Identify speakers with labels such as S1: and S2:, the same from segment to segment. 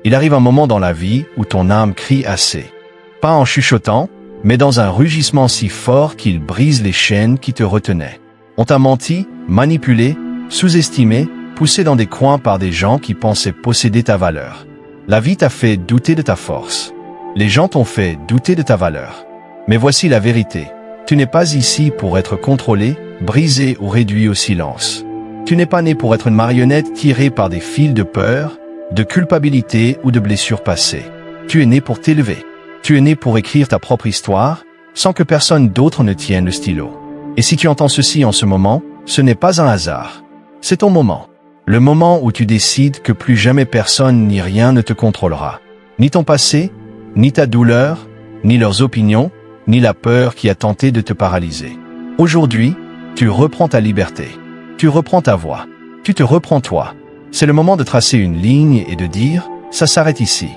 S1: Il arrive un moment dans la vie où ton âme crie assez. Pas en chuchotant, mais dans un rugissement si fort qu'il brise les chaînes qui te retenaient. On t'a menti, manipulé, sous-estimé, poussé dans des coins par des gens qui pensaient posséder ta valeur. La vie t'a fait douter de ta force. Les gens t'ont fait douter de ta valeur. Mais voici la vérité. Tu n'es pas ici pour être contrôlé, brisé ou réduit au silence. Tu n'es pas né pour être une marionnette tirée par des fils de peur, de culpabilité ou de blessures passées. Tu es né pour t'élever. Tu es né pour écrire ta propre histoire, sans que personne d'autre ne tienne le stylo. Et si tu entends ceci en ce moment, ce n'est pas un hasard. C'est ton moment. Le moment où tu décides que plus jamais personne ni rien ne te contrôlera. Ni ton passé, ni ta douleur, ni leurs opinions, ni la peur qui a tenté de te paralyser. Aujourd'hui, tu reprends ta liberté. Tu reprends ta voix. Tu te reprends toi. C'est le moment de tracer une ligne et de dire « ça s'arrête ici ».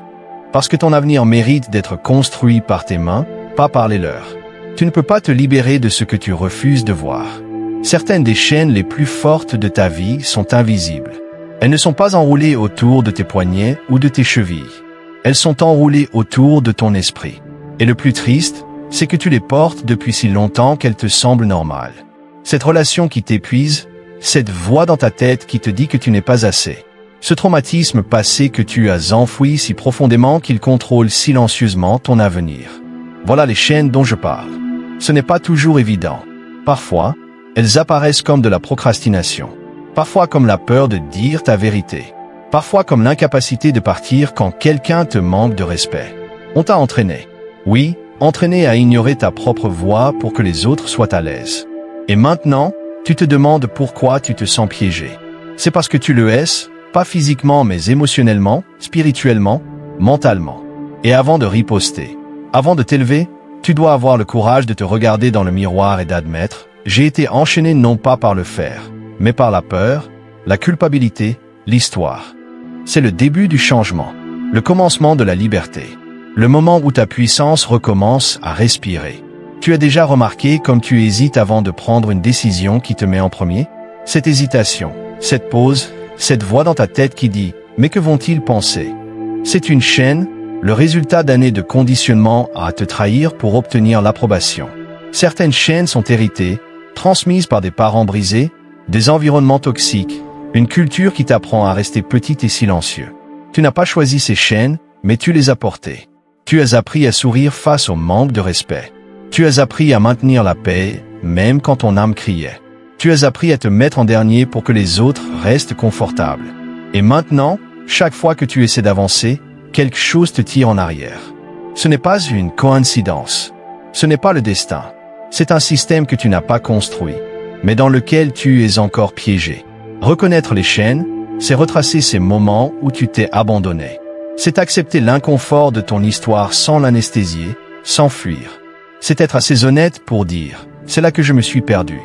S1: Parce que ton avenir mérite d'être construit par tes mains, pas par les leurs. Tu ne peux pas te libérer de ce que tu refuses de voir. Certaines des chaînes les plus fortes de ta vie sont invisibles. Elles ne sont pas enroulées autour de tes poignets ou de tes chevilles. Elles sont enroulées autour de ton esprit. Et le plus triste, c'est que tu les portes depuis si longtemps qu'elles te semblent normales. Cette relation qui t'épuise, cette voix dans ta tête qui te dit que tu n'es pas assez. Ce traumatisme passé que tu as enfoui si profondément qu'il contrôle silencieusement ton avenir. Voilà les chaînes dont je parle. Ce n'est pas toujours évident. Parfois, elles apparaissent comme de la procrastination. Parfois comme la peur de dire ta vérité. Parfois comme l'incapacité de partir quand quelqu'un te manque de respect. On t'a entraîné. Oui, entraîné à ignorer ta propre voix pour que les autres soient à l'aise. Et maintenant, tu te demandes pourquoi tu te sens piégé. C'est parce que tu le es, pas physiquement mais émotionnellement, spirituellement, mentalement. Et avant de riposter, avant de t'élever, tu dois avoir le courage de te regarder dans le miroir et d'admettre « j'ai été enchaîné non pas par le fer, mais par la peur, la culpabilité, l'histoire ». C'est le début du changement, le commencement de la liberté, le moment où ta puissance recommence à respirer. Tu as déjà remarqué comme tu hésites avant de prendre une décision qui te met en premier? Cette hésitation, cette pause, cette voix dans ta tête qui dit « mais que vont-ils penser ?» C'est une chaîne, le résultat d'années de conditionnement à te trahir pour obtenir l'approbation. Certaines chaînes sont héritées, transmises par des parents brisés, des environnements toxiques, une culture qui t'apprend à rester petit et silencieux. Tu n'as pas choisi ces chaînes, mais tu les as portées. Tu as appris à sourire face au manque de respect. Tu as appris à maintenir la paix, même quand ton âme criait. Tu as appris à te mettre en dernier pour que les autres restent confortables. Et maintenant, chaque fois que tu essaies d'avancer, quelque chose te tire en arrière. Ce n'est pas une coïncidence. Ce n'est pas le destin. C'est un système que tu n'as pas construit, mais dans lequel tu es encore piégé. Reconnaître les chaînes, c'est retracer ces moments où tu t'es abandonné. C'est accepter l'inconfort de ton histoire sans l'anesthésier, sans fuir. C'est être assez honnête pour dire « c'est là que je me suis perdu ».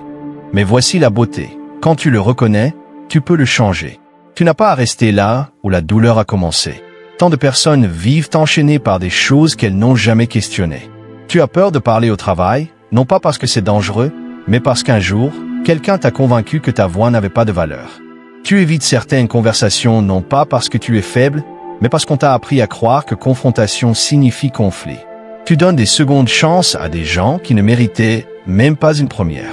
S1: Mais voici la beauté. Quand tu le reconnais, tu peux le changer. Tu n'as pas à rester là où la douleur a commencé. Tant de personnes vivent enchaînées par des choses qu'elles n'ont jamais questionnées. Tu as peur de parler au travail, non pas parce que c'est dangereux, mais parce qu'un jour, quelqu'un t'a convaincu que ta voix n'avait pas de valeur. Tu évites certaines conversations non pas parce que tu es faible, mais parce qu'on t'a appris à croire que confrontation signifie conflit. Tu donnes des secondes chances à des gens qui ne méritaient même pas une première.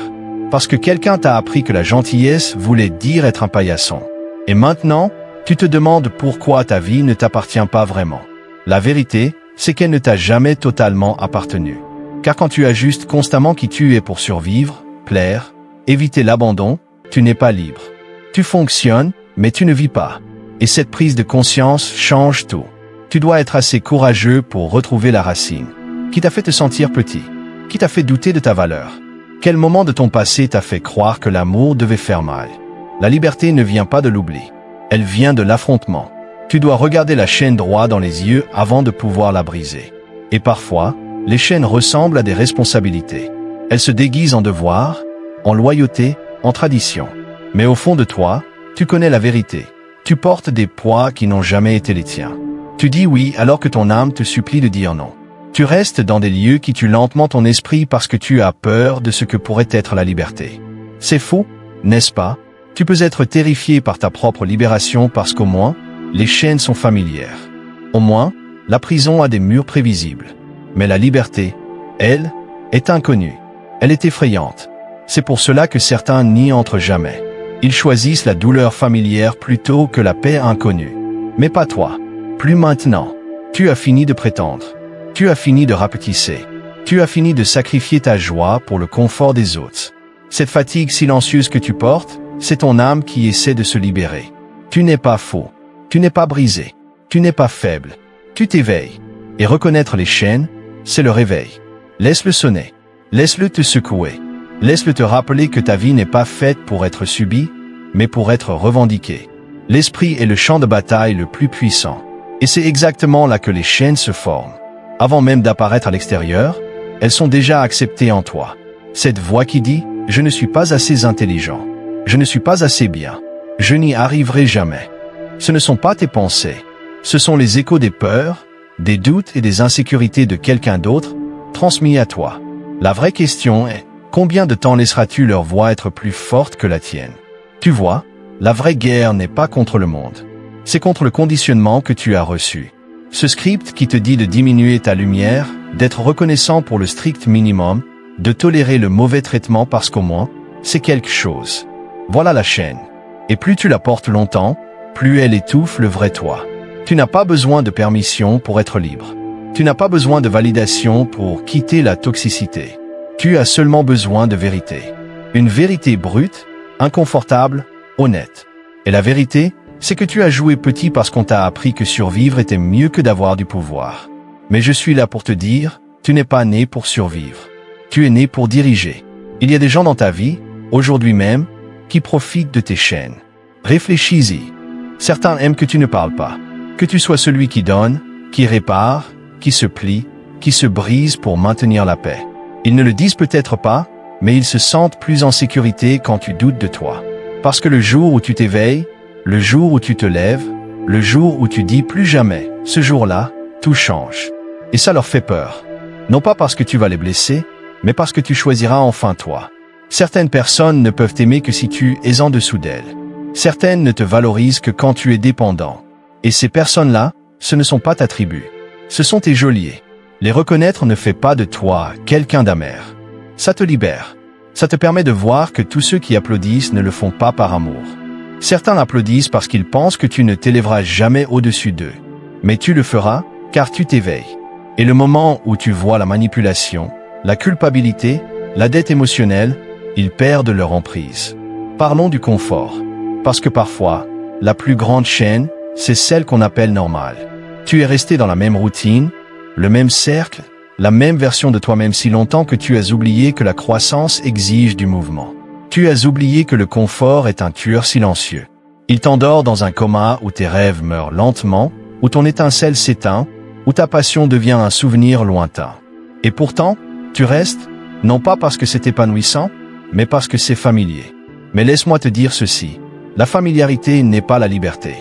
S1: Parce que quelqu'un t'a appris que la gentillesse voulait dire être un paillasson. Et maintenant, tu te demandes pourquoi ta vie ne t'appartient pas vraiment. La vérité, c'est qu'elle ne t'a jamais totalement appartenu. Car quand tu ajustes constamment qui tu es pour survivre, plaire, éviter l'abandon, tu n'es pas libre. Tu fonctionnes, mais tu ne vis pas. Et cette prise de conscience change tout. Tu dois être assez courageux pour retrouver la racine. Qui t'a fait te sentir petit? Qui t'a fait douter de ta valeur? Quel moment de ton passé t'a fait croire que l'amour devait faire mal? La liberté ne vient pas de l'oubli. Elle vient de l'affrontement. Tu dois regarder la chaîne droit dans les yeux avant de pouvoir la briser. Et parfois, les chaînes ressemblent à des responsabilités. Elles se déguisent en devoir, en loyauté, en tradition. Mais au fond de toi, tu connais la vérité. Tu portes des poids qui n'ont jamais été les tiens. Tu dis oui alors que ton âme te supplie de dire non. Tu restes dans des lieux qui tuent lentement ton esprit parce que tu as peur de ce que pourrait être la liberté. C'est faux, n'est-ce pas? Tu peux être terrifié par ta propre libération parce qu'au moins, les chaînes sont familières. Au moins, la prison a des murs prévisibles. Mais la liberté, elle, est inconnue. Elle est effrayante. C'est pour cela que certains n'y entrent jamais. Ils choisissent la douleur familière plutôt que la paix inconnue. Mais pas toi. Plus maintenant. Tu as fini de prétendre. Tu as fini de rapetisser. Tu as fini de sacrifier ta joie pour le confort des autres. Cette fatigue silencieuse que tu portes, c'est ton âme qui essaie de se libérer. Tu n'es pas faux. Tu n'es pas brisé. Tu n'es pas faible. Tu t'éveilles. Et reconnaître les chaînes, c'est le réveil. Laisse-le sonner. Laisse-le te secouer. Laisse-le te rappeler que ta vie n'est pas faite pour être subie, mais pour être revendiquée. L'esprit est le champ de bataille le plus puissant. Et c'est exactement là que les chaînes se forment. Avant même d'apparaître à l'extérieur, elles sont déjà acceptées en toi. Cette voix qui dit « Je ne suis pas assez intelligent. Je ne suis pas assez bien. Je n'y arriverai jamais. » Ce ne sont pas tes pensées. Ce sont les échos des peurs, des doutes et des insécurités de quelqu'un d'autre, transmis à toi. La vraie question est, combien de temps laisseras-tu leur voix être plus forte que la tienne? Tu vois, la vraie guerre n'est pas contre le monde. C'est contre le conditionnement que tu as reçu. Ce script qui te dit de diminuer ta lumière, d'être reconnaissant pour le strict minimum, de tolérer le mauvais traitement parce qu'au moins, c'est quelque chose. Voilà la chaîne. Et plus tu la portes longtemps, plus elle étouffe le vrai toi. Tu n'as pas besoin de permission pour être libre. Tu n'as pas besoin de validation pour quitter la toxicité. Tu as seulement besoin de vérité. Une vérité brute, inconfortable, honnête. Et la vérité, c'est que tu as joué petit parce qu'on t'a appris que survivre était mieux que d'avoir du pouvoir. Mais je suis là pour te dire, tu n'es pas né pour survivre. Tu es né pour diriger. Il y a des gens dans ta vie, aujourd'hui même, qui profitent de tes chaînes. Réfléchis-y. Certains aiment que tu ne parles pas. Que tu sois celui qui donne, qui répare, qui se plie, qui se brise pour maintenir la paix. Ils ne le disent peut-être pas, mais ils se sentent plus en sécurité quand tu doutes de toi. Parce que le jour où tu t'éveilles, le jour où tu te lèves, le jour où tu dis plus jamais, ce jour-là, tout change. Et ça leur fait peur. Non pas parce que tu vas les blesser, mais parce que tu choisiras enfin toi. Certaines personnes ne peuvent t'aimer que si tu es en dessous d'elles. Certaines ne te valorisent que quand tu es dépendant. Et ces personnes-là, ce ne sont pas ta tribu. Ce sont tes geôliers. Les reconnaître ne fait pas de toi quelqu'un d'amer. Ça te libère. Ça te permet de voir que tous ceux qui applaudissent ne le font pas par amour. Certains applaudissent parce qu'ils pensent que tu ne t'élèveras jamais au-dessus d'eux. Mais tu le feras, car tu t'éveilles. Et le moment où tu vois la manipulation, la culpabilité, la dette émotionnelle, ils perdent leur emprise. Parlons du confort. Parce que parfois, la plus grande chaîne, c'est celle qu'on appelle normale. Tu es resté dans la même routine, le même cercle, la même version de toi-même si longtemps que tu as oublié que la croissance exige du mouvement. Tu as oublié que le confort est un tueur silencieux. Il t'endort dans un coma où tes rêves meurent lentement, où ton étincelle s'éteint, où ta passion devient un souvenir lointain. Et pourtant, tu restes, non pas parce que c'est épanouissant, mais parce que c'est familier. Mais laisse-moi te dire ceci, la familiarité n'est pas la liberté.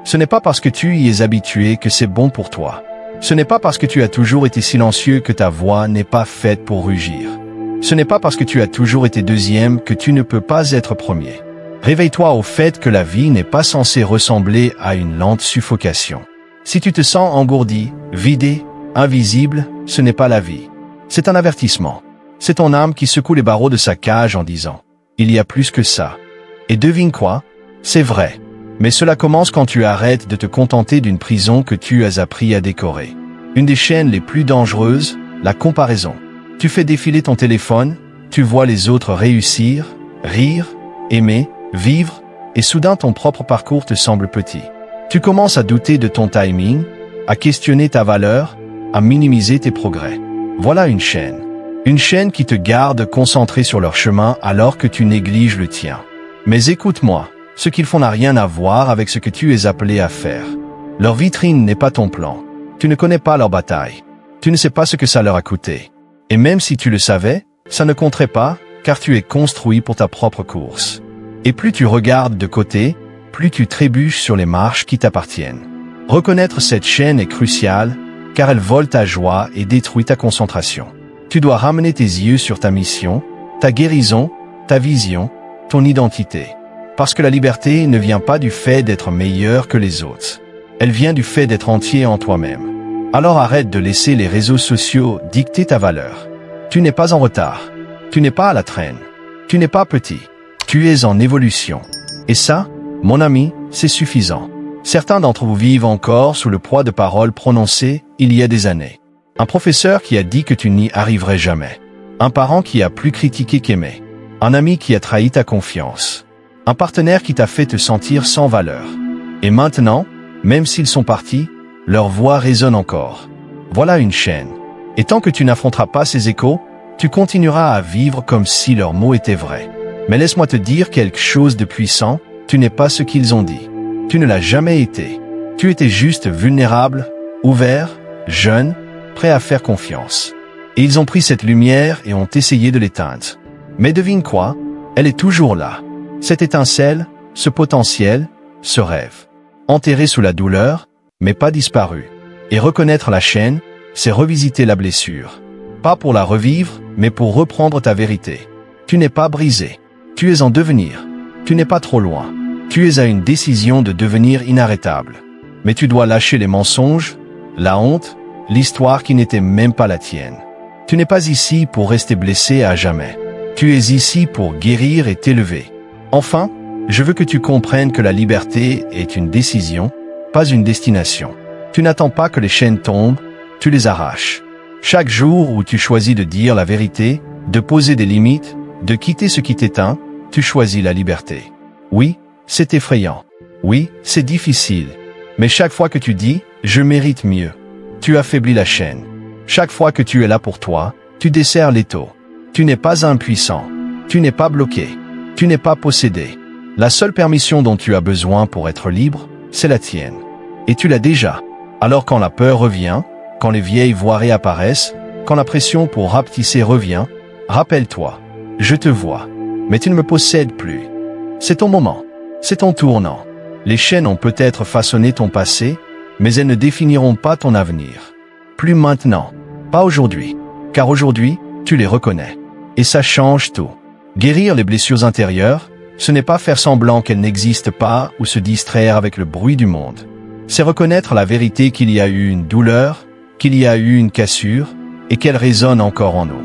S1: Ce n'est pas parce que tu y es habitué que c'est bon pour toi. Ce n'est pas parce que tu as toujours été silencieux que ta voix n'est pas faite pour rugir. Ce n'est pas parce que tu as toujours été deuxième que tu ne peux pas être premier. Réveille-toi au fait que la vie n'est pas censée ressembler à une lente suffocation. Si tu te sens engourdi, vidé, invisible, ce n'est pas la vie. C'est un avertissement. C'est ton âme qui secoue les barreaux de sa cage en disant « Il y a plus que ça ». Et devine quoi? C'est vrai. Mais cela commence quand tu arrêtes de te contenter d'une prison que tu as appris à décorer. Une des chaînes les plus dangereuses, la comparaison. Tu fais défiler ton téléphone, tu vois les autres réussir, rire, aimer, vivre, et soudain ton propre parcours te semble petit. Tu commences à douter de ton timing, à questionner ta valeur, à minimiser tes progrès. Voilà une chaîne. Une chaîne qui te garde concentré sur leur chemin alors que tu négliges le tien. Mais écoute-moi. Ce qu'ils font n'a rien à voir avec ce que tu es appelé à faire. Leur vitrine n'est pas ton plan. Tu ne connais pas leur bataille. Tu ne sais pas ce que ça leur a coûté. Et même si tu le savais, ça ne compterait pas, car tu es construit pour ta propre course. Et plus tu regardes de côté, plus tu trébuches sur les marches qui t'appartiennent. Reconnaître cette chaîne est crucial, car elle vole ta joie et détruit ta concentration. Tu dois ramener tes yeux sur ta mission, ta guérison, ta vision, ton identité. Parce que la liberté ne vient pas du fait d'être meilleur que les autres. Elle vient du fait d'être entier en toi-même. Alors arrête de laisser les réseaux sociaux dicter ta valeur. Tu n'es pas en retard. Tu n'es pas à la traîne. Tu n'es pas petit. Tu es en évolution. Et ça, mon ami, c'est suffisant. Certains d'entre vous vivent encore sous le poids de paroles prononcées il y a des années. Un professeur qui a dit que tu n'y arriverais jamais. Un parent qui a plus critiqué qu'aimé. Un ami qui a trahi ta confiance. Un partenaire qui t'a fait te sentir sans valeur. Et maintenant, même s'ils sont partis, leur voix résonne encore. Voilà une chaîne. Et tant que tu n'affronteras pas ces échos, tu continueras à vivre comme si leurs mots étaient vrais. Mais laisse-moi te dire quelque chose de puissant, tu n'es pas ce qu'ils ont dit. Tu ne l'as jamais été. Tu étais juste vulnérable, ouvert, jeune, prêt à faire confiance. Et ils ont pris cette lumière et ont essayé de l'éteindre. Mais devine quoi? Elle est toujours là. Cette étincelle, ce potentiel, ce rêve. Enterré sous la douleur, mais pas disparu. Et reconnaître la chaîne, c'est revisiter la blessure. Pas pour la revivre, mais pour reprendre ta vérité. Tu n'es pas brisé. Tu es en devenir. Tu n'es pas trop loin. Tu es à une décision de devenir inarrêtable. Mais tu dois lâcher les mensonges, la honte, l'histoire qui n'était même pas la tienne. Tu n'es pas ici pour rester blessé à jamais. Tu es ici pour guérir et t'élever. Enfin, je veux que tu comprennes que la liberté est une décision, pas une destination. Tu n'attends pas que les chaînes tombent, tu les arraches. Chaque jour où tu choisis de dire la vérité, de poser des limites, de quitter ce qui t'éteint, tu choisis la liberté. Oui, c'est effrayant. Oui, c'est difficile. Mais chaque fois que tu dis « je mérite mieux », tu affaiblis la chaîne. Chaque fois que tu es là pour toi, tu desserres l'étau. Tu n'es pas impuissant. Tu n'es pas bloqué. Tu n'es pas possédé. La seule permission dont tu as besoin pour être libre, c'est la tienne. Et tu l'as déjà. Alors quand la peur revient, quand les vieilles voix réapparaissent, quand la pression pour rapetisser revient, rappelle-toi, je te vois, mais tu ne me possèdes plus. C'est ton moment. C'est ton tournant. Les chaînes ont peut-être façonné ton passé, mais elles ne définiront pas ton avenir. Plus maintenant. Pas aujourd'hui. Car aujourd'hui, tu les reconnais. Et ça change tout. Guérir les blessures intérieures, ce n'est pas faire semblant qu'elles n'existent pas ou se distraire avec le bruit du monde. C'est reconnaître la vérité qu'il y a eu une douleur, qu'il y a eu une cassure, et qu'elle résonne encore en nous.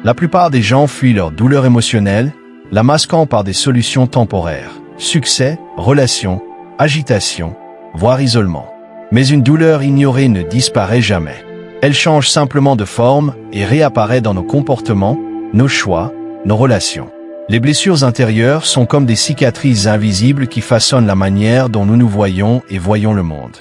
S1: La plupart des gens fuient leur douleur émotionnelle, la masquant par des solutions temporaires. Succès, relations, agitation, voire isolement. Mais une douleur ignorée ne disparaît jamais. Elle change simplement de forme et réapparaît dans nos comportements, nos choix, nos relations. Les blessures intérieures sont comme des cicatrices invisibles qui façonnent la manière dont nous nous voyons et voyons le monde.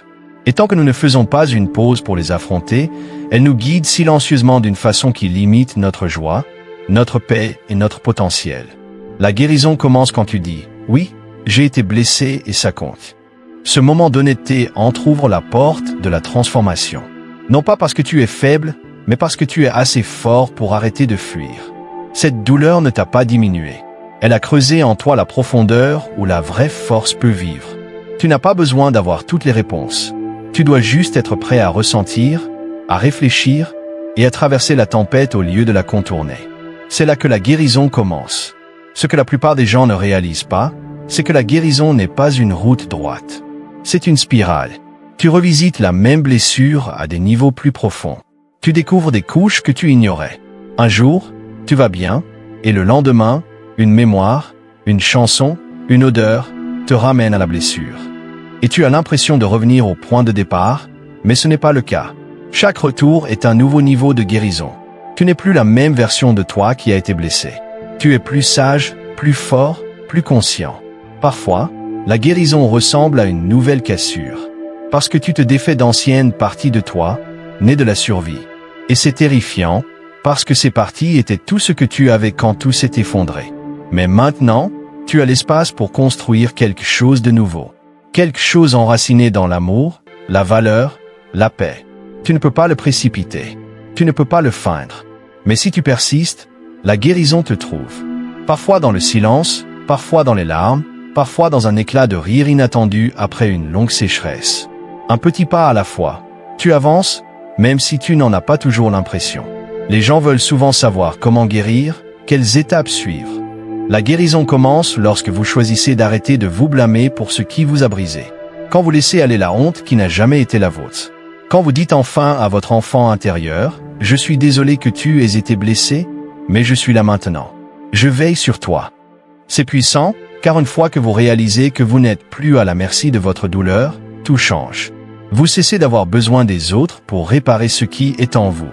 S1: Et tant que nous ne faisons pas une pause pour les affronter, elles nous guident silencieusement d'une façon qui limite notre joie, notre paix et notre potentiel. La guérison commence quand tu dis « Oui, j'ai été blessé et ça compte ». Ce moment d'honnêteté entrouvre la porte de la transformation. Non pas parce que tu es faible, mais parce que tu es assez fort pour arrêter de fuir. Cette douleur ne t'a pas diminué. Elle a creusé en toi la profondeur où la vraie force peut vivre. Tu n'as pas besoin d'avoir toutes les réponses. Tu dois juste être prêt à ressentir, à réfléchir et à traverser la tempête au lieu de la contourner. C'est là que la guérison commence. Ce que la plupart des gens ne réalisent pas, c'est que la guérison n'est pas une route droite. C'est une spirale. Tu revisites la même blessure à des niveaux plus profonds. Tu découvres des couches que tu ignorais. Un jour, tu vas bien, et le lendemain, une mémoire, une chanson, une odeur, te ramène à la blessure. Et tu as l'impression de revenir au point de départ, mais ce n'est pas le cas. Chaque retour est un nouveau niveau de guérison. Tu n'es plus la même version de toi qui a été blessée. Tu es plus sage, plus fort, plus conscient. Parfois, la guérison ressemble à une nouvelle cassure. Parce que tu te défais d'anciennes parties de toi, nées de la survie. Et c'est terrifiant, parce que ces parties étaient tout ce que tu avais quand tout s'est effondré. Mais maintenant, tu as l'espace pour construire quelque chose de nouveau. Quelque chose enraciné dans l'amour, la valeur, la paix. Tu ne peux pas le précipiter. Tu ne peux pas le feindre. Mais si tu persistes, la guérison te trouve. Parfois dans le silence, parfois dans les larmes, parfois dans un éclat de rire inattendu après une longue sécheresse. Un petit pas à la fois. Tu avances, même si tu n'en as pas toujours l'impression. Les gens veulent souvent savoir comment guérir, quelles étapes suivre. La guérison commence lorsque vous choisissez d'arrêter de vous blâmer pour ce qui vous a brisé. Quand vous laissez aller la honte qui n'a jamais été la vôtre. Quand vous dites enfin à votre enfant intérieur, « Je suis désolé que tu aies été blessé, mais je suis là maintenant. Je veille sur toi. » C'est puissant, car une fois que vous réalisez que vous n'êtes plus à la merci de votre douleur, tout change. Vous cessez d'avoir besoin des autres pour réparer ce qui est en vous.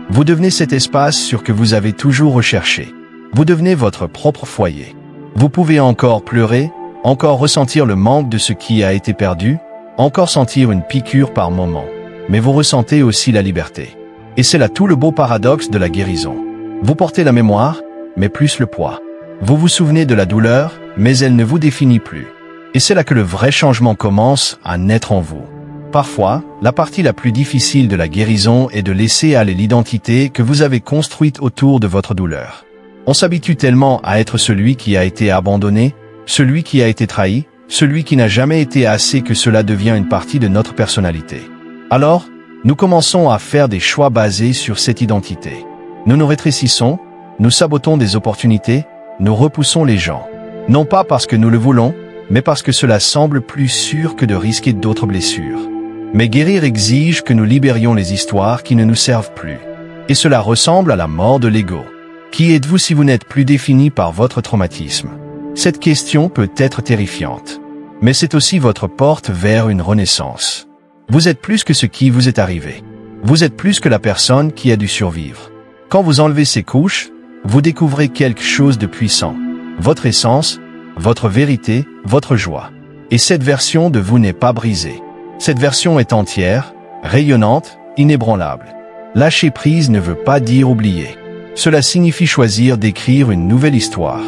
S1: Vous devenez cet espace sûr que vous avez toujours recherché. Vous devenez votre propre foyer. Vous pouvez encore pleurer, encore ressentir le manque de ce qui a été perdu, encore sentir une piqûre par moment. Mais vous ressentez aussi la liberté. Et c'est là tout le beau paradoxe de la guérison. Vous portez la mémoire, mais plus le poids. Vous vous souvenez de la douleur, mais elle ne vous définit plus. Et c'est là que le vrai changement commence à naître en vous. Parfois, la partie la plus difficile de la guérison est de laisser aller l'identité que vous avez construite autour de votre douleur. On s'habitue tellement à être celui qui a été abandonné, celui qui a été trahi, celui qui n'a jamais été assez que cela devient une partie de notre personnalité. Alors, nous commençons à faire des choix basés sur cette identité. Nous nous rétrécissons, nous sabotons des opportunités, nous repoussons les gens. Non pas parce que nous le voulons, mais parce que cela semble plus sûr que de risquer d'autres blessures. Mais guérir exige que nous libérions les histoires qui ne nous servent plus. Et cela ressemble à la mort de l'ego. Qui êtes-vous si vous n'êtes plus défini par votre traumatisme? Cette question peut être terrifiante. Mais c'est aussi votre porte vers une renaissance. Vous êtes plus que ce qui vous est arrivé. Vous êtes plus que la personne qui a dû survivre. Quand vous enlevez ces couches, vous découvrez quelque chose de puissant. Votre essence, votre vérité, votre joie. Et cette version de vous n'est pas brisée. Cette version est entière, rayonnante, inébranlable. Lâcher prise ne veut pas dire oublier. Cela signifie choisir d'écrire une nouvelle histoire.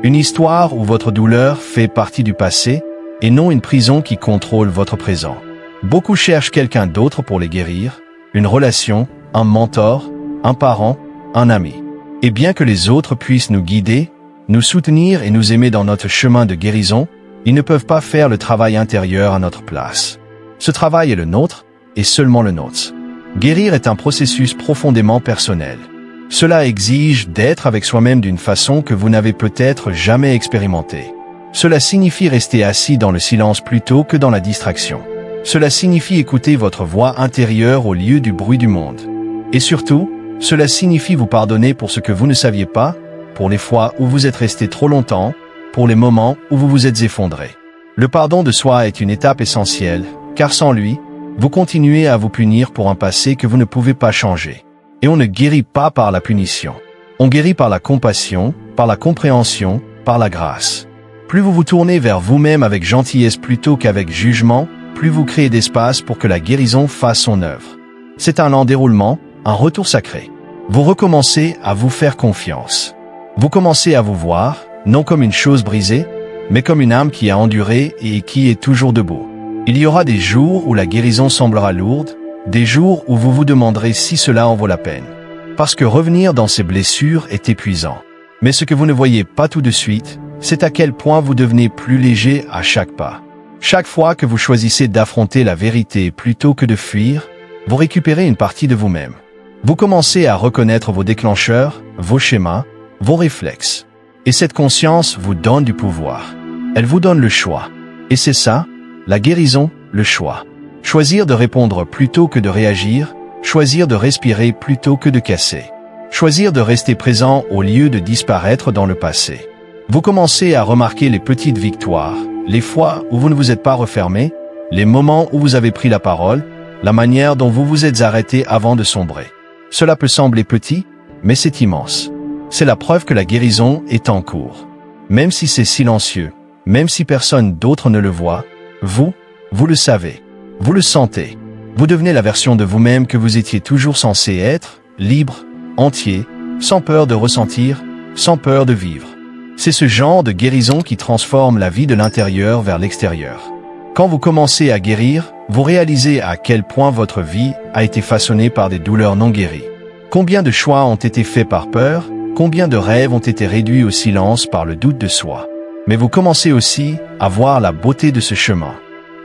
S1: Une histoire où votre douleur fait partie du passé et non une prison qui contrôle votre présent. Beaucoup cherchent quelqu'un d'autre pour les guérir, une relation, un mentor, un parent, un ami. Et bien que les autres puissent nous guider, nous soutenir et nous aimer dans notre chemin de guérison, ils ne peuvent pas faire le travail intérieur à notre place. Ce travail est le nôtre, et seulement le nôtre. Guérir est un processus profondément personnel. Cela exige d'être avec soi-même d'une façon que vous n'avez peut-être jamais expérimentée. Cela signifie rester assis dans le silence plutôt que dans la distraction. Cela signifie écouter votre voix intérieure au lieu du bruit du monde. Et surtout, cela signifie vous pardonner pour ce que vous ne saviez pas, pour les fois où vous êtes resté trop longtemps, pour les moments où vous vous êtes effondré. Le pardon de soi est une étape essentielle, car sans lui, vous continuez à vous punir pour un passé que vous ne pouvez pas changer. Et on ne guérit pas par la punition. On guérit par la compassion, par la compréhension, par la grâce. Plus vous vous tournez vers vous-même avec gentillesse plutôt qu'avec jugement, plus vous créez d'espace pour que la guérison fasse son œuvre. C'est un lent déroulement, un retour sacré. Vous recommencez à vous faire confiance. Vous commencez à vous voir, non comme une chose brisée, mais comme une âme qui a enduré et qui est toujours debout. Il y aura des jours où la guérison semblera lourde, des jours où vous vous demanderez si cela en vaut la peine. Parce que revenir dans ces blessures est épuisant. Mais ce que vous ne voyez pas tout de suite, c'est à quel point vous devenez plus léger à chaque pas. Chaque fois que vous choisissez d'affronter la vérité plutôt que de fuir, vous récupérez une partie de vous-même. Vous commencez à reconnaître vos déclencheurs, vos schémas, vos réflexes. Et cette conscience vous donne du pouvoir. Elle vous donne le choix. Et c'est ça, la guérison, le choix. Choisir de répondre plutôt que de réagir, choisir de respirer plutôt que de casser. Choisir de rester présent au lieu de disparaître dans le passé. Vous commencez à remarquer les petites victoires, les fois où vous ne vous êtes pas refermé, les moments où vous avez pris la parole, la manière dont vous vous êtes arrêté avant de sombrer. Cela peut sembler petit, mais c'est immense. C'est la preuve que la guérison est en cours. Même si c'est silencieux, même si personne d'autre ne le voit, vous le savez. Vous le sentez. Vous devenez la version de vous-même que vous étiez toujours censé être, libre, entier, sans peur de ressentir, sans peur de vivre. C'est ce genre de guérison qui transforme la vie de l'intérieur vers l'extérieur. Quand vous commencez à guérir, vous réalisez à quel point votre vie a été façonnée par des douleurs non guéries. Combien de choix ont été faits par peur, combien de rêves ont été réduits au silence par le doute de soi. Mais vous commencez aussi à voir la beauté de ce chemin.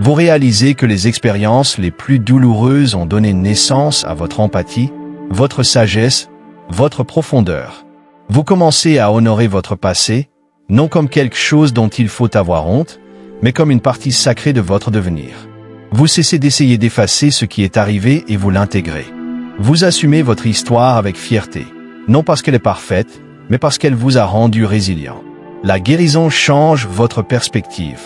S1: Vous réalisez que les expériences les plus douloureuses ont donné naissance à votre empathie, votre sagesse, votre profondeur. Vous commencez à honorer votre passé, non comme quelque chose dont il faut avoir honte, mais comme une partie sacrée de votre devenir. Vous cessez d'essayer d'effacer ce qui est arrivé et vous l'intégrez. Vous assumez votre histoire avec fierté, non parce qu'elle est parfaite, mais parce qu'elle vous a rendu résilient. La guérison change votre perspective.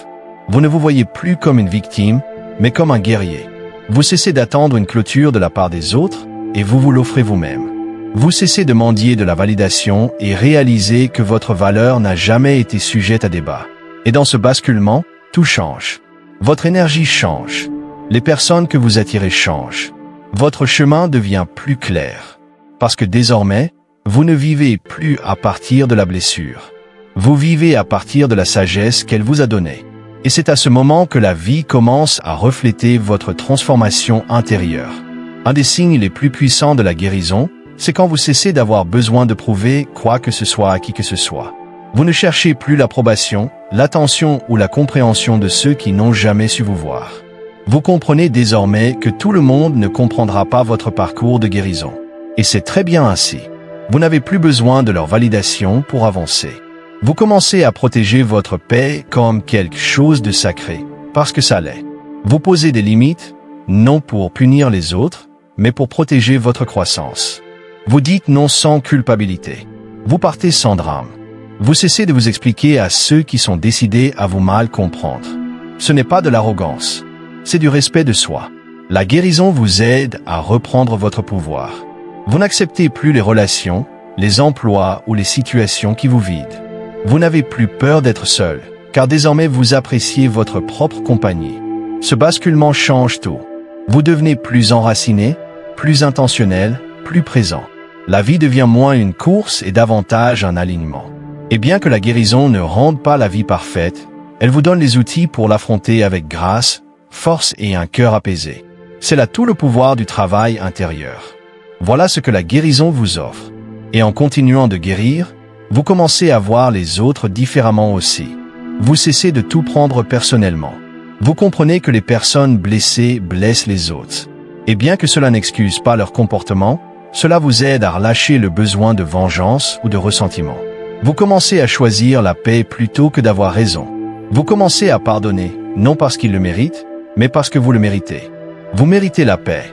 S1: Vous ne vous voyez plus comme une victime, mais comme un guerrier. Vous cessez d'attendre une clôture de la part des autres et vous vous l'offrez vous-même. Vous cessez de mendier de la validation et réalisez que votre valeur n'a jamais été sujette à débat. Et dans ce basculement, tout change. Votre énergie change. Les personnes que vous attirez changent. Votre chemin devient plus clair. Parce que désormais, vous ne vivez plus à partir de la blessure. Vous vivez à partir de la sagesse qu'elle vous a donnée. Et c'est à ce moment que la vie commence à refléter votre transformation intérieure. Un des signes les plus puissants de la guérison, c'est quand vous cessez d'avoir besoin de prouver quoi que ce soit à qui que ce soit. Vous ne cherchez plus l'approbation, l'attention ou la compréhension de ceux qui n'ont jamais su vous voir. Vous comprenez désormais que tout le monde ne comprendra pas votre parcours de guérison. Et c'est très bien ainsi. Vous n'avez plus besoin de leur validation pour avancer. Vous commencez à protéger votre paix comme quelque chose de sacré, parce que ça l'est. Vous posez des limites, non pour punir les autres, mais pour protéger votre croissance. Vous dites non sans culpabilité. Vous partez sans drame. Vous cessez de vous expliquer à ceux qui sont décidés à vous mal comprendre. Ce n'est pas de l'arrogance. C'est du respect de soi. La guérison vous aide à reprendre votre pouvoir. Vous n'acceptez plus les relations, les emplois ou les situations qui vous vident. Vous n'avez plus peur d'être seul, car désormais vous appréciez votre propre compagnie. Ce basculement change tout. Vous devenez plus enraciné, plus intentionnel, plus présent. La vie devient moins une course et davantage un alignement. Et bien que la guérison ne rende pas la vie parfaite, elle vous donne les outils pour l'affronter avec grâce, force et un cœur apaisé. C'est là tout le pouvoir du travail intérieur. Voilà ce que la guérison vous offre. Et en continuant de guérir, vous commencez à voir les autres différemment aussi. Vous cessez de tout prendre personnellement. Vous comprenez que les personnes blessées blessent les autres. Et bien que cela n'excuse pas leur comportement, cela vous aide à relâcher le besoin de vengeance ou de ressentiment. Vous commencez à choisir la paix plutôt que d'avoir raison. Vous commencez à pardonner, non parce qu'ils le méritent, mais parce que vous le méritez. Vous méritez la paix.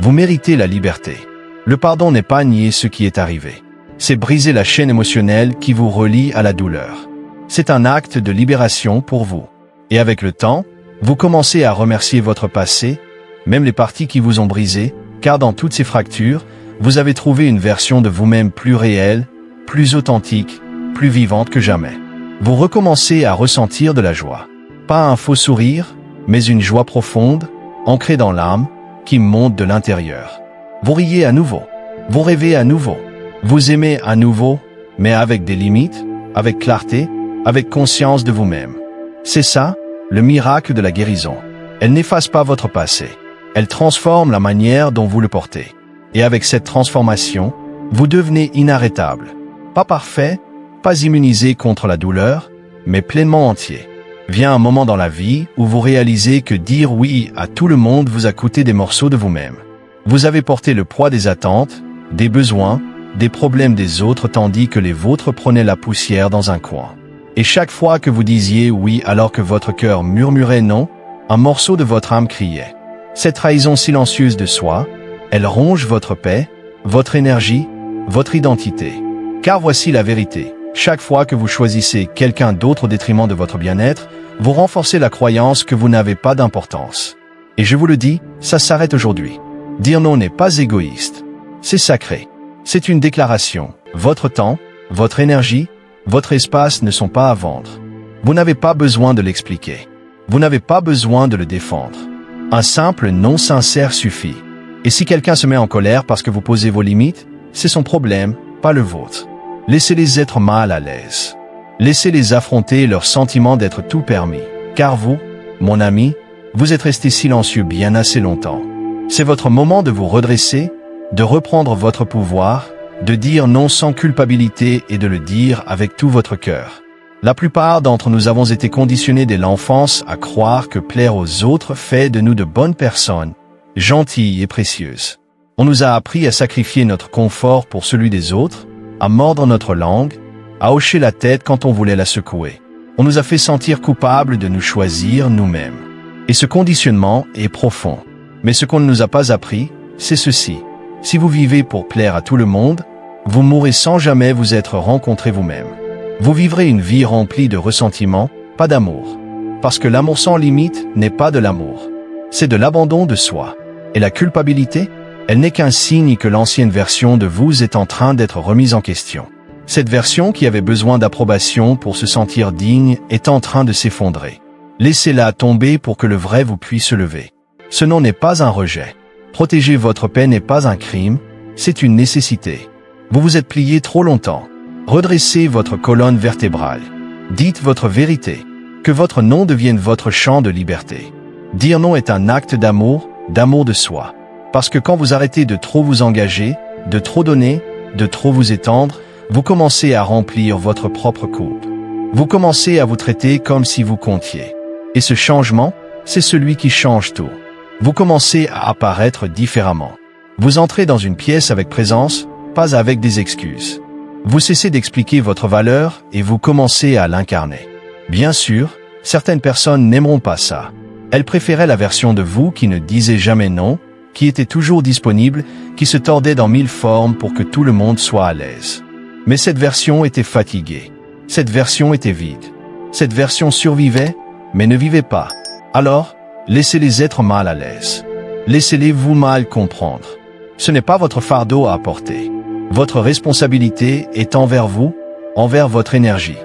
S1: Vous méritez la liberté. Le pardon n'est pas nier ce qui est arrivé. C'est briser la chaîne émotionnelle qui vous relie à la douleur. C'est un acte de libération pour vous. Et avec le temps, vous commencez à remercier votre passé, même les parties qui vous ont brisé, car dans toutes ces fractures, vous avez trouvé une version de vous-même plus réelle, plus authentique, plus vivante que jamais. Vous recommencez à ressentir de la joie. Pas un faux sourire, mais une joie profonde, ancrée dans l'âme, qui monte de l'intérieur. Vous riez à nouveau. Vous rêvez à nouveau. Vous aimez à nouveau, mais avec des limites, avec clarté, avec conscience de vous-même. C'est ça, le miracle de la guérison. Elle n'efface pas votre passé. Elle transforme la manière dont vous le portez. Et avec cette transformation, vous devenez inarrêtable. Pas parfait, pas immunisé contre la douleur, mais pleinement entier. Vient un moment dans la vie où vous réalisez que dire oui à tout le monde vous a coûté des morceaux de vous-même. Vous avez porté le poids des attentes, des besoins, des problèmes des autres tandis que les vôtres prenaient la poussière dans un coin. Et chaque fois que vous disiez oui alors que votre cœur murmurait non, un morceau de votre âme criait. Cette trahison silencieuse de soi, elle ronge votre paix, votre énergie, votre identité. Car voici la vérité. Chaque fois que vous choisissez quelqu'un d'autre au détriment de votre bien-être, vous renforcez la croyance que vous n'avez pas d'importance. Et je vous le dis, ça s'arrête aujourd'hui. Dire non n'est pas égoïste. C'est sacré. C'est une déclaration. Votre temps, votre énergie, votre espace ne sont pas à vendre. Vous n'avez pas besoin de l'expliquer. Vous n'avez pas besoin de le défendre. Un simple non sincère suffit. Et si quelqu'un se met en colère parce que vous posez vos limites, c'est son problème, pas le vôtre. Laissez-les être mal à l'aise. Laissez-les affronter leur sentiment d'être tout permis. Car vous, mon ami, vous êtes resté silencieux bien assez longtemps. C'est votre moment de vous redresser, de reprendre votre pouvoir, de dire non sans culpabilité et de le dire avec tout votre cœur. La plupart d'entre nous avons été conditionnés dès l'enfance à croire que plaire aux autres fait de nous de bonnes personnes, gentilles et précieuses. On nous a appris à sacrifier notre confort pour celui des autres, à mordre notre langue, à hocher la tête quand on voulait la secouer. On nous a fait sentir coupables de nous choisir nous-mêmes. Et ce conditionnement est profond. Mais ce qu'on ne nous a pas appris, c'est ceci. Si vous vivez pour plaire à tout le monde, vous mourrez sans jamais vous être rencontré vous-même. Vous vivrez une vie remplie de ressentiment, pas d'amour. Parce que l'amour sans limite n'est pas de l'amour. C'est de l'abandon de soi. Et la culpabilité, elle n'est qu'un signe que l'ancienne version de vous est en train d'être remise en question. Cette version qui avait besoin d'approbation pour se sentir digne est en train de s'effondrer. Laissez-la tomber pour que le vrai vous puisse se lever. Ce nom n'est pas un rejet. Protéger votre paix n'est pas un crime, c'est une nécessité. Vous vous êtes plié trop longtemps. Redressez votre colonne vertébrale. Dites votre vérité. Que votre non devienne votre champ de liberté. Dire non est un acte d'amour de soi. Parce que quand vous arrêtez de trop vous engager, de trop donner, de trop vous étendre, vous commencez à remplir votre propre coupe. Vous commencez à vous traiter comme si vous comptiez. Et ce changement, c'est celui qui change tout. Vous commencez à apparaître différemment. Vous entrez dans une pièce avec présence, pas avec des excuses. Vous cessez d'expliquer votre valeur et vous commencez à l'incarner. Bien sûr, certaines personnes n'aimeront pas ça. Elles préféraient la version de vous qui ne disait jamais non, qui était toujours disponible, qui se tordait dans 1000 formes pour que tout le monde soit à l'aise. Mais cette version était fatiguée. Cette version était vide. Cette version survivait, mais ne vivait pas. Alors, laissez-les être mal à l'aise. Laissez-les vous mal comprendre. Ce n'est pas votre fardeau à porter. Votre responsabilité est envers vous, envers votre énergie.